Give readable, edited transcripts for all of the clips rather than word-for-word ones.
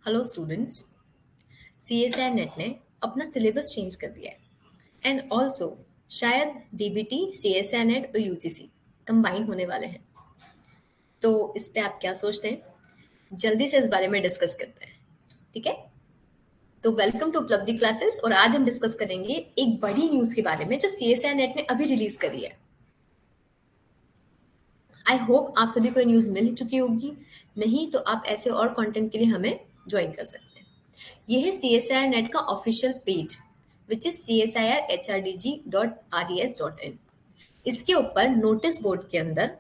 Hello students. CSI net ने अपना syllabus change कर दिया है एंड ऑल्सो शायद डीबीटी सीएसआई नेट और यूजीसी कंबाइन होने वाले हैं। तो इस पे आप क्या सोचते हैं? जल्दी से इस बारे में डिस्कस करते हैं, ठीक है? तो वेलकम टू उपलब्धि क्लासेस और आज हम डिस्कस करेंगे एक बड़ी न्यूज़ के बारे में जो सीएसआई नेट ने अभी रिलीज करी है। आई होप आप सभी को ये न्यूज़ मिल चुकी होगी, नहीं तो आप ऐसे और कंटेंट के लिए हमें ज्वाइन कर सकते हैं। ये है CSIR नेट का official page which is csirhrdg.res.in। इसके ऊपर नोटिस बोर्ड के अंदर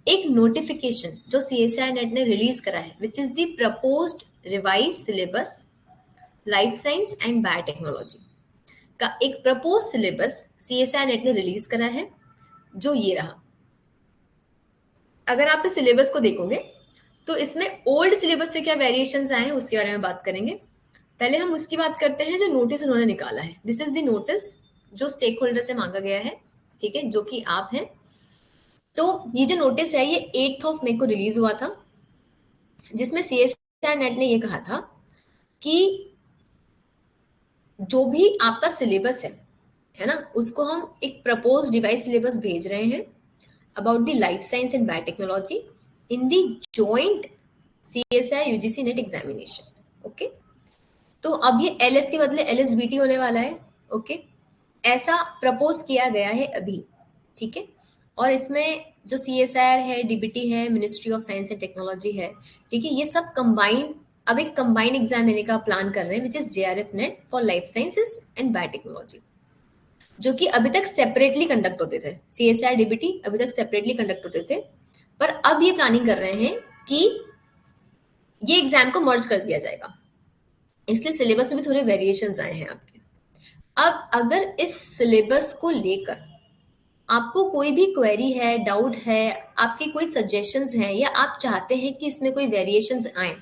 एक नोटिफिकेशन जो CSIR नेट ने रिलीज करा है which is the proposed revise syllabus life science and biotechnology का एक प्रपोज सिलेबस CSIR नेट ने रिलीज करा है, जो ये रहा। अगर आप इस सिलेबस को देखोगे तो इसमें ओल्ड सिलेबस से क्या वेरिएशंस आए हैं उसके बारे में बात करेंगे। पहले हम उसकी बात करते हैं जो नोटिस उन्होंने निकाला है। दिस इज द नोटिस जो स्टेक होल्डर से मांगा गया है, ठीक है, जो कि आप हैं। तो ये जो नोटिस है ये 8 मई को रिलीज हुआ था, जिसमें सीएसआई नेट ने ये कहा था कि जो भी आपका सिलेबस है ना, उसको हम एक प्रपोज डिवाइस सिलेबस भेज रहे हैं about the life science and biotechnology in the joint CSI UGC net examination. Okay, तो अब ये एलएस के बदले एलएसबीटी होने वाला है। ओके, ऐसा प्रपोज किया गया है अभी, ठीक है। और इसमें जो सीएसआईआर है, डीबीटी है, ministry of science and technology है, ठीक है, ये सब कंबाइन अब एक कंबाइन एग्जाम लेने का प्लान कर रहे हैं which is JRF net for life sciences and biotechnology, जो कि अभी तक सेपरेटली कंडक्ट होते थे। सीएसआईआर डीबीटी अभी तक सेपरेटली कंडक्ट होते थे, पर अब ये प्लानिंग कर रहे हैं कि ये एग्जाम को मर्ज कर दिया जाएगा, इसलिए सिलेबस में भी थोड़े वेरिएशंस आए हैं आपके। अब अगर इस सिलेबस को लेकर आपको कोई भी क्वेरी है, डाउट है, आपके कोई सजेशंस हैं या आप चाहते हैं कि इसमें कोई वेरिएशंस आए,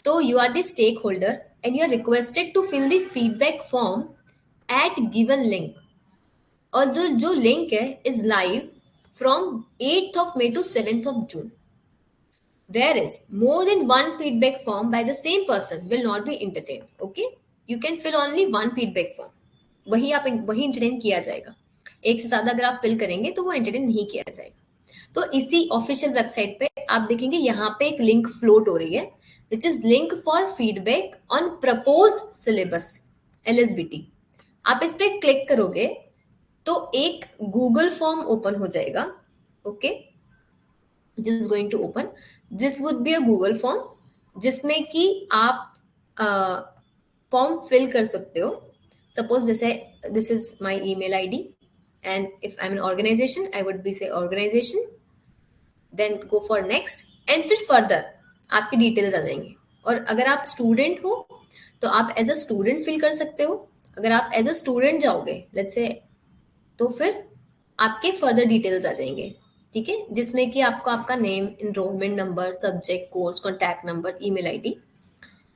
तो you are the stakeholder and you are requested to fill the feedback form at given link. और जो लिंक है is live from 8 May to 7 June. Whereas more than one feedback form by the same person will not be entertained. Okay, you can fill only one feedback form, वही entertain किया जाएगा। एक से ज्यादा अगर आप फिल करेंगे तो वो entertain नहीं किया जाएगा। तो इसी ऑफिशियल वेबसाइट पे आप देखेंगे यहाँ पे एक लिंक फ्लोट हो रही है which is link for feedback on proposed syllabus LSBT। आप इस पे क्लिक करोगे तो एक गूगल फॉर्म ओपन हो जाएगा। Okay, which is going to open. This would be a Google form जिसमें कि आप फॉर्म फिल कर सकते हो। सपोज जैसे this is my email ID and if I am an organisation I would be say organisation, then go for next and फिर further आपकी details आ जाएंगे। और अगर आप स्टूडेंट हो तो आप एज अ स्टूडेंट फिल कर सकते हो। अगर आप एज अ स्टूडेंट जाओगे लेट्स से, तो फिर आपके फर्दर डिटेल्स आ जाएंगे, ठीक है, जिसमें कि आपको आपका name, enrolment number, subject, course, contact number, email ID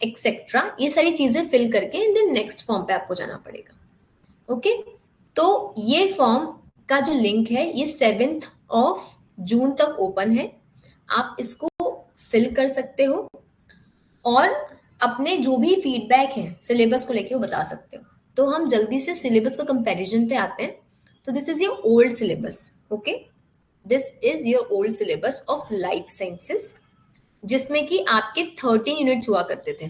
etcetera, ये सारी चीजें फिल करके एंड देन नेक्स्ट फॉर्म पे आपको जाना पड़ेगा। ओके, तो ये फॉर्म का जो लिंक है ये 7 जून तक ओपन है। आप इसको फिल कर सकते हो और अपने जो भी फीडबैक है सिलेबस को लेके वो बता सकते हो। तो हम जल्दी से सिलेबस का कंपैरिजन पे आते हैं। तो this is your old syllabus. Okay, this is your old syllabus of life sciences, जिसमें कि आपके 13 यूनिट्स हुआ करते थे।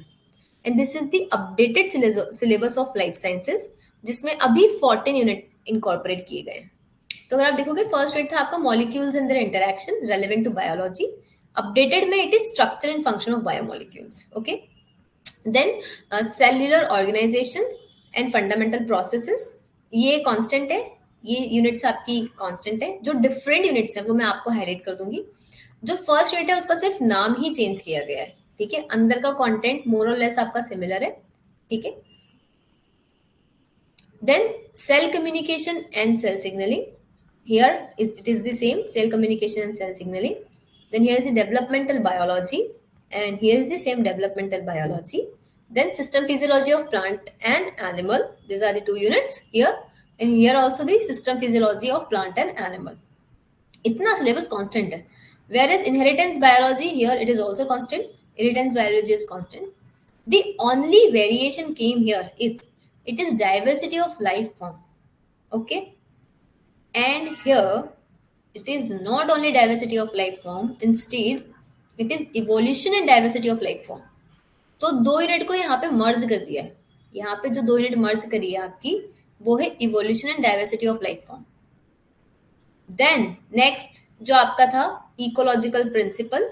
And this is the updated syllabus of life sciences, जिसमें अभी 14 यूनिट इनकॉर्पोरेट किए गए हैं। तो अगर आप देखोगे फर्स्ट यूनिट था आपका molecules and their interaction relevant to biology. Updated में it is structure and function of biomolecules. Okay, then cellular organisation and fundamental processes, ये कांस्टेंट है, ये यूनिट्स आपकी कांस्टेंट है। जो डिफरेंट यूनिट्स है वो मैं आपको हाईलाइट कर दूंगी। जो फर्स्ट यूनिट है उसका सिर्फ नाम ही चेंज किया गया है, ठीक है, अंदर का कंटेंट मोर और लेस आपका सिमिलर है, ठीक है। Then cell communication and cell signalling, here it is the same, cell communication and cell signaling. Then here is the developmental biology and here is the same developmental biology. Then system physiology of plant and animal, these are the two units here, and here also the system physiology of plant and animal. इतना syllabus constant है। Whereas inheritance biology, here it is also constant, inheritance biology is constant. The only variation came here is it is diversity of life form. Okay, and here it is not only diversity of life form, instead it is evolution and diversity of life form. तो दो unit को यहाँ पे मर्ज कर दिया है, यहाँ पे जो दो यूनिट मर्ज करी है आपकी वो है evolution and diversity of life form. Then next जो आपका था इकोलॉजिकल प्रिंसिपल,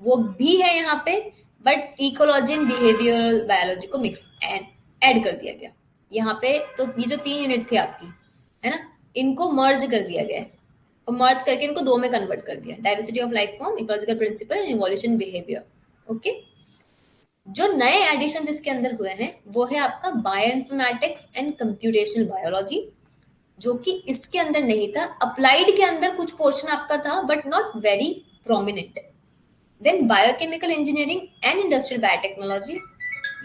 वो भी है यहाँ पे, but ecology and behavioural biology को मिक्स एंड ऐड कर दिया गया यहाँ पे. तो ये जो तीन यूनिट थे आपकी, है ना, इनको मर्ज कर दिया गया है और मर्ज करके इनको दो में कन्वर्ट कर दिया, diversity of life form, ecological principle and evolution behaviour. Okay, जो नए एडिशन इसके अंदर हुए हैं वो है आपका बायोइन्फॉर्मेटिक्स एंड कंप्यूटेशनल बायोलॉजी, जो कि इसके अंदर नहीं था. अप्लाइड के अंदर कुछ पोर्शन आपका था but not very prominent. Then biochemical engineering and industrial biotechnology,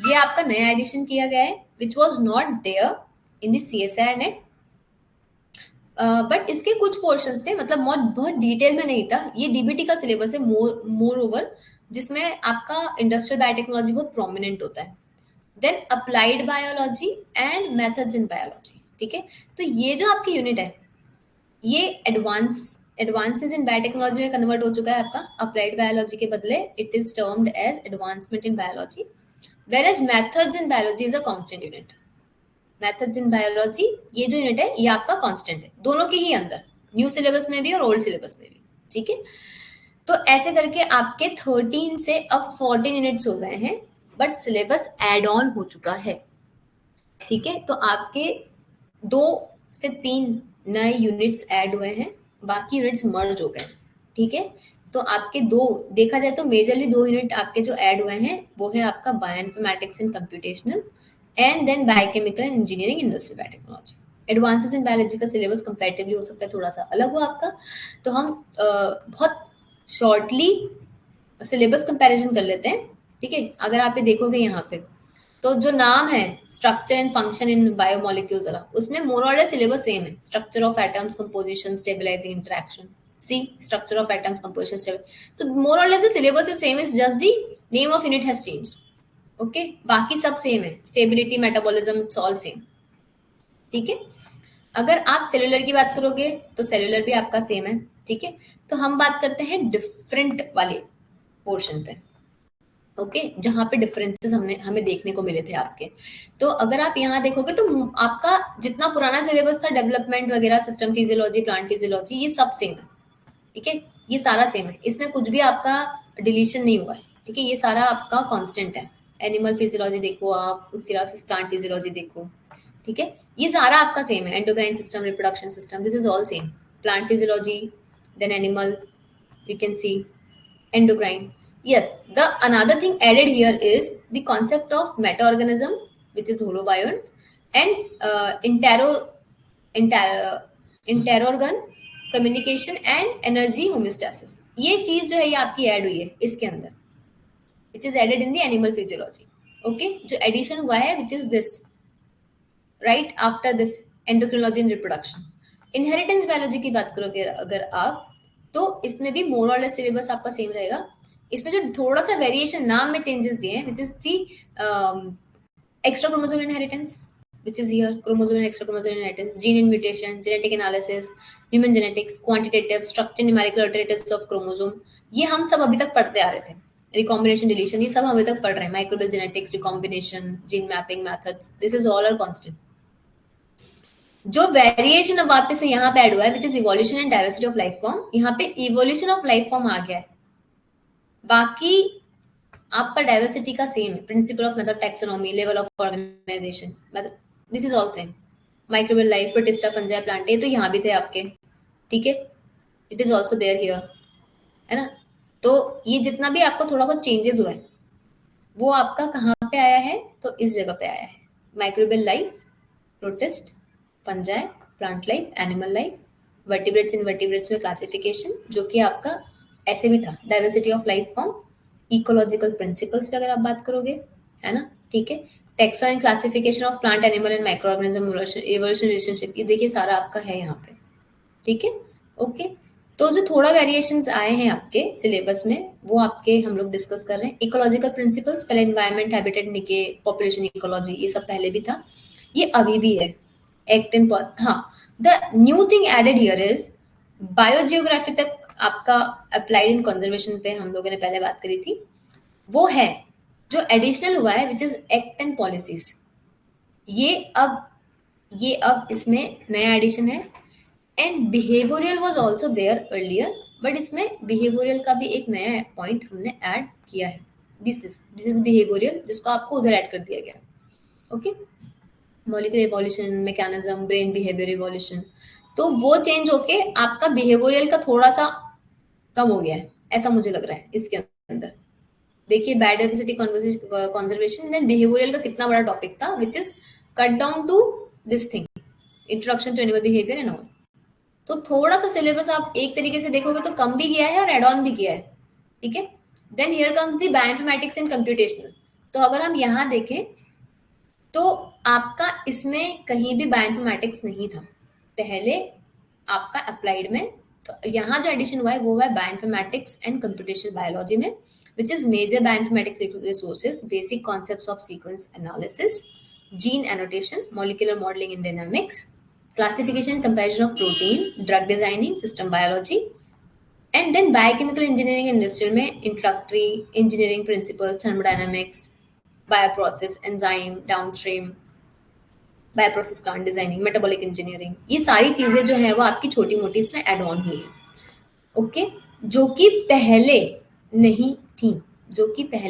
ये आपका नया एडिशन किया गया है which was not there in the CSI NET, but इसके कुछ पोर्शंस थे, मतलब बहुत डिटेल में नहीं था. ये डीबीटी का सिलेबस है मोर ओवर, जिसमें आपका इंडस्ट्रियल बायोटेक्नोलॉजी बहुत प्रोमिनेंट होता है. Then applied biology and methods in biology. ठीक है, तो ये जो आपकी यूनिट है ये एडवांसेस इन बायोटेक्नोलॉजी में कन्वर्ट हो चुका है आपका. अप्लाइड बायोलॉजी के बदले it is termed as advancement in biology, whereas methods in biology is a constant unit. Methods in biology ये जो यूनिट है ये आपका कांस्टेंट है दोनों के ही अंदर, न्यू सिलेबस में भी और ओल्ड सिलेबस में भी. ठीक है, तो ऐसे करके आपके 13 से अब 14 यूनिट्स हो गए हैं, बट सिलेबस एड ऑन हो चुका है. ठीक है, तो आपके 2 से 3 नए यूनिट्स ऐड हुए हैं, बाकी यूनिट्स मर्ज हो गए. ठीक है, तो आपके दो देखा जाए तो मेजरली 2 यूनिट आपके जो ऐड हुए हैं वो है आपका bioinformatics and computational and then biochemical and engineering industrial biotechnology. Advances in biology का सिलेबस कंपैरेटिवली हो सकता है थोड़ा सा अलग हो आपका, तो हम बहुत शॉर्टली सिलेबस कंपैरिजन कर लेते हैं. ठीक है, अगर आप ये देखोगे यहाँ पे तो जो नाम है structure and function in biomolecules वाला, उसमें मोर और लेस सिलेबस सेम है. Structure of atoms, composition, stabilising interaction. See structure of atoms, composition, so more और less the syllabus is same, is just the name of unit has changed. Okay, बाकी सब same है, stability, metabolism, it's all same. ठीक है, अगर आप cellular की बात करोगे तो सेलुलर भी आपका सेम है. ठीक है, तो हम बात करते हैं डिफरेंट वाले पोर्शन पे. ओके, जहां पे डिफरेंसेस हमें देखने को मिले थे आपके. तो अगर आप यहाँ देखोगे तो आपका जितना पुराना सिलेबस था, डेवलपमेंट वगैरह, सिस्टम फिजियोलॉजी, प्लांट फिजियोलॉजी, ये सब सेम है. ठीक है, ये सारा सेम है, इसमें कुछ भी आपका डिलीशन नहीं हुआ है. ठीक है, ये सारा आपका कांस्टेंट है. एनिमल फिजियोलॉजी देखो आप, उसके अलावा प्लांट फिजियोलॉजी देखो. ठीक है, ये सारा आपका सेम है. Endocrine system, reproduction system, this is all same. Plant physiology, then animal, you can see endocrine. Yes, the another thing added here is the concept of meta-organism, which is holobiont, and interorgan communication and energy homeostasis. ये चीज जो है ये आपकी add हुई है इसके अंदर, which is added in the animal physiology. Okay, जो एडिशन हुआ है which is this right after this endocrinology and reproduction. Inheritance biology की बात करोगे अगर आप, तो इसमें भी मोर और लेस सिलेबस आपका सेम रहेगा. इसमें जो थोड़ा सा वेरिएशन नाम में चेंजेस दिए हैं, which is the extra chromosomal inheritance, which is here chromosome and extra chromosome inheritance, gene and mutation, genetic analysis, human genetics, quantitative, structure, numerical alternatives of chromosome. ये हम सब अभी तक पढ़ते आ रहे थे. रिकॉम्बिनेशन, डिलीशन, ये सब हम अभी तक पढ़ रहे हैं. Microbial genetics, recombination, gene mapping methods, this is all are constant. जो वेरिएशन अब वापस से यहाँ पे ऐड हुआ है, which is evolution and diversity of life form. यहाँ पे इवोल्यूशन ऑफ लाइफ फॉर्म आ गया है, बाकी आपका डाइवर्सिटी का सेम है. Principle of method, taxonomy, level of organisation, this is all same. Microbial life, protista, fungi, plant, ये तो यहाँ भी थे आपके. ठीक है, it is also there here, है ना. तो ये जितना भी आपको थोड़ा बहुत चेंजेस हुआ है वो आपका कहाँ पे आया है, तो इस जगह पे आया है. Microbial life, protist, fungi, plant life, animal life, vertebrates, invertebrates में क्लासिफिकेशन, जो कि आपका ऐसे भी था. Diversity of life form, ecological principles पे अगर आप बात करोगे, है ना. ठीक है, taxon and classification of plant, animal and micro organism, evolution relationship, ये देखिए सारा आपका है यहाँ पे. ठीक है, ओके. तो जो थोड़ा वेरिएशंस आए हैं आपके सिलेबस में वो आपके हम लोग डिस्कस कर रहे हैं। इकोलॉजिकल प्रिंसिपल्स, पहले environment, habitat, niche, population ecology, ये सब पहले भी था, ये अभी भी है। एक्ट एंड हाँ, the new thing added here is biogeography तक आपका अप्लाइड इन कंजर्वेशन पे हम लोगों ने पहले बात करी थी, वो है। जो एडिशनल हुआ है which is act and policies, ये अब इसमें नया एडिशन है। And behavioural was also there earlier, but इसमें बिहेवियरल का भी एक नया पॉइंट हमने ऐड किया है। दिस इज बिहेवियरल, जिसको आपको उधर ऐड कर दिया गया। Okay, molecular evolution, mechanism, brain behaviour evolution, तो वो चेंज होके आपका बिहेवियरल का थोड़ा सा कम हो गया है, ऐसा मुझे लग रहा है इसके अंदर। देखिए, बायोडाइवर्सिटी कंजर्वेशन देन बिहेवियरल का कितना बड़ा टॉपिक था, which is cut down to this thing, introduction to animal behaviour and all. तो थोड़ा सा सिलेबस आप एक तरीके से देखोगे तो कम भी गया है और एड ऑन भी किया है, ठीक है। Then here comes the bioinformatics and computational. तो अगर हम यहाँ देखें तो आपका इसमें कहीं भी बायोइन्फॉर्मेटिक्स नहीं था पहले आपका अप्लाइड में। तो यहाँ जो एडिशन हुआ है वो है बायोइन्फॉर्मेटिक्स एंड कंप्यूटेशनल बायोलॉजी में, which is major bioinformatics resources, basic concepts of sequence analysis, gene annotation, molecular modeling and dynamics, classification and comparison of protein, drug designing, system biology, and then biochemical engineering and industrial में introductory engineering principles, thermodynamics, bioprocess, enzyme, downstream, bioprocess plant designing, metabolic engineering, ये सारी चीजें जो है वो आपकी छोटी मोटी इसमें एड ऑन हुई है। ओके, जो कि पहले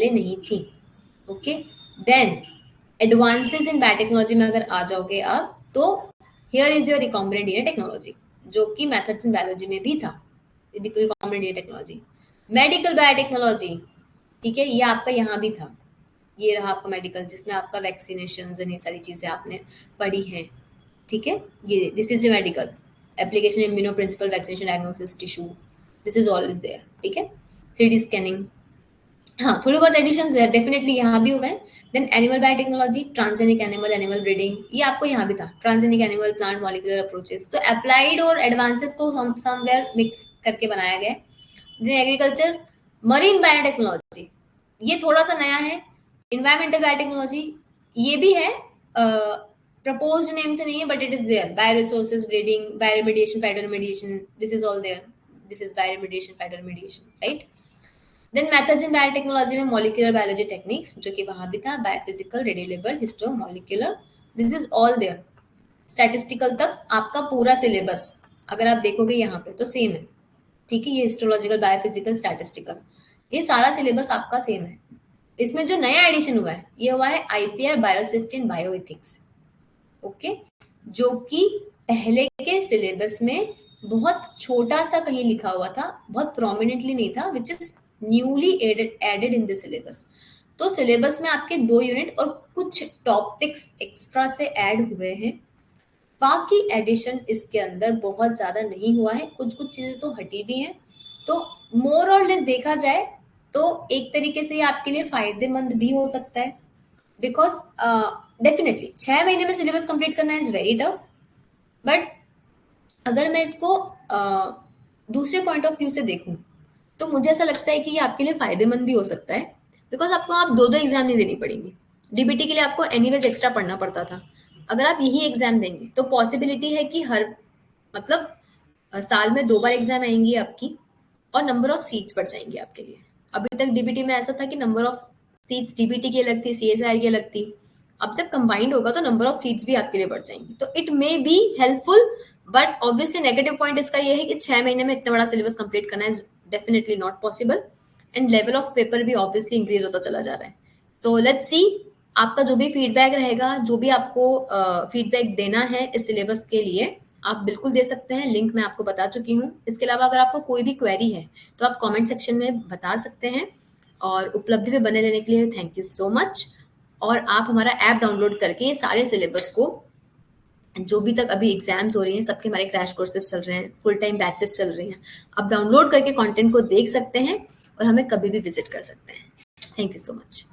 नहीं थी, okay. Then advances in biotechnology में अगर आ जाओगे आप, तो here is your recombinant DNA technology, जो कि मेथड्स इन बायोलॉजी में भी था, recombinant DNA technology. Medical biotechnology, ठीक है, ये आपका यहाँ भी था, ये रहा आपका मेडिकल, जिसमें आपका वैक्सीनेशन ये सारी चीजें आपने पढ़ी हैं, ठीक है। ये this is medical application, immuno principle, vaccination, diagnosis, tissue, this is all is there, ठीक है। 3D स्कैनिंग, हाँ, थोड़ी बहुत एडिशंस है डेफिनेटली यहाँ भी हुए हैं। Then animal biotechnology, transgenic animal, animal breeding, ये आपको यहाँ भी था, transgenic animal, plant molecular approaches. तो अप्लाइड और एडवांसेस को समवेयर मिक्स करके बनाया गया है। देन एग्रीकल्चर, मरीन बायोटेक्नोलॉजी, ये थोड़ा सा नया है। इन्वायरमेंटल बायोटेक्नोलॉजी, ये भी है, प्रपोज्ड नेम से नहीं है, but it is there. Bioresources, breeding, bioremediation, phytoremediation, this is all there, this is bioremediation, phytoremediation, right. Then methods in biotechnology में मॉलिक्यूलर बायोलॉजी टेक्निक्स, जो कि वहां भी था, biophysical, radiolabelled, histo molecular, this is all there. Statistical तक आपका पूरा syllabus अगर आप देखोगे यहाँ पे तो सेम है, ठीक है। ये हिस्टोलॉजिकल, बायोफिजिकल, स्टैटिस्टिकल, ये सारा सिलेबस आपका सेम है। इसमें जो नया एडिशन हुआ है, ये हुआ है IPR, biosafety and bioethics, okay, जो कि पहले के सिलेबस में बहुत छोटा सा कहीं लिखा हुआ था, बहुत प्रोमिनेंटली नहीं था, which is newly added in the syllabus. तो सिलेबस में आपके 2 यूनिट और कुछ टॉपिक्स एक्स्ट्रा से ऐड हुए हैं, बाकी एडिशन इसके अंदर बहुत ज्यादा नहीं हुआ है, कुछ चीजें तो हटी भी हैं। तो मोर और लेस देखा जाए तो एक तरीके से ये आपके लिए फायदेमंद भी हो सकता है, बिकॉज डेफिनेटली 6 महीने में सिलेबस कंप्लीट करना इज वेरी टफ, बट अगर मैं इसको दूसरे पॉइंट ऑफ व्यू से देखूं तो मुझे ऐसा लगता है कि ये आपके लिए फायदेमंद भी हो सकता है, बिकॉज आपको आप 2 एग्जाम नहीं देनी पड़ेंगी। डीबीटी के लिए आपको एनीवेज एक्स्ट्रा पढ़ना पड़ता था, अगर आप यही एग्जाम देंगे तो पॉसिबिलिटी है कि हर मतलब साल में 2 बार एग्जाम आएंगी आपकी, और नंबर ऑफ सीट्स बढ़ जाएंगी आपके लिए। अभी तक डीबीटी में ऐसा था कि नंबर ऑफ सीट्स डीबीटी की अलग थी, सीएसआईआर की अलग थी, अब जब कंबाइंड होगा तो नंबर ऑफ सीट्स भी आपके लिए बढ़ जाएंगी। तो it may be helpful, but obviously negative point इसका ये है कि 6 महीने में इतना बड़ा सिलेबस कंप्लीट करना is definitely not possible, and level of paper भी ऑब्वियसली इंक्रीज होता चला जा रहा है। तो लेट्स सी, आपका जो भी फीडबैक रहेगा, जो भी आपको फीडबैक देना है इस सिलेबस के लिए, आप बिल्कुल दे सकते हैं, लिंक मैं आपको बता चुकी हूँ। इसके अलावा अगर आपको कोई भी क्वेरी है तो आप कमेंट सेक्शन में बता सकते हैं, और उपलब्धि में बने रहने के लिए थैंक यू सो मच। और आप हमारा ऐप डाउनलोड करके ये सारे सिलेबस को, जो भी तक अभी एग्जाम्स हो रही हैं, सबके हमारे क्रैश कोर्सेज चल रहे हैं, फुल टाइम बैचेस चल रही हैं, आप डाउनलोड करके कंटेंट को देख सकते हैं और हमें कभी भी विजिट कर सकते हैं। Thank you so much.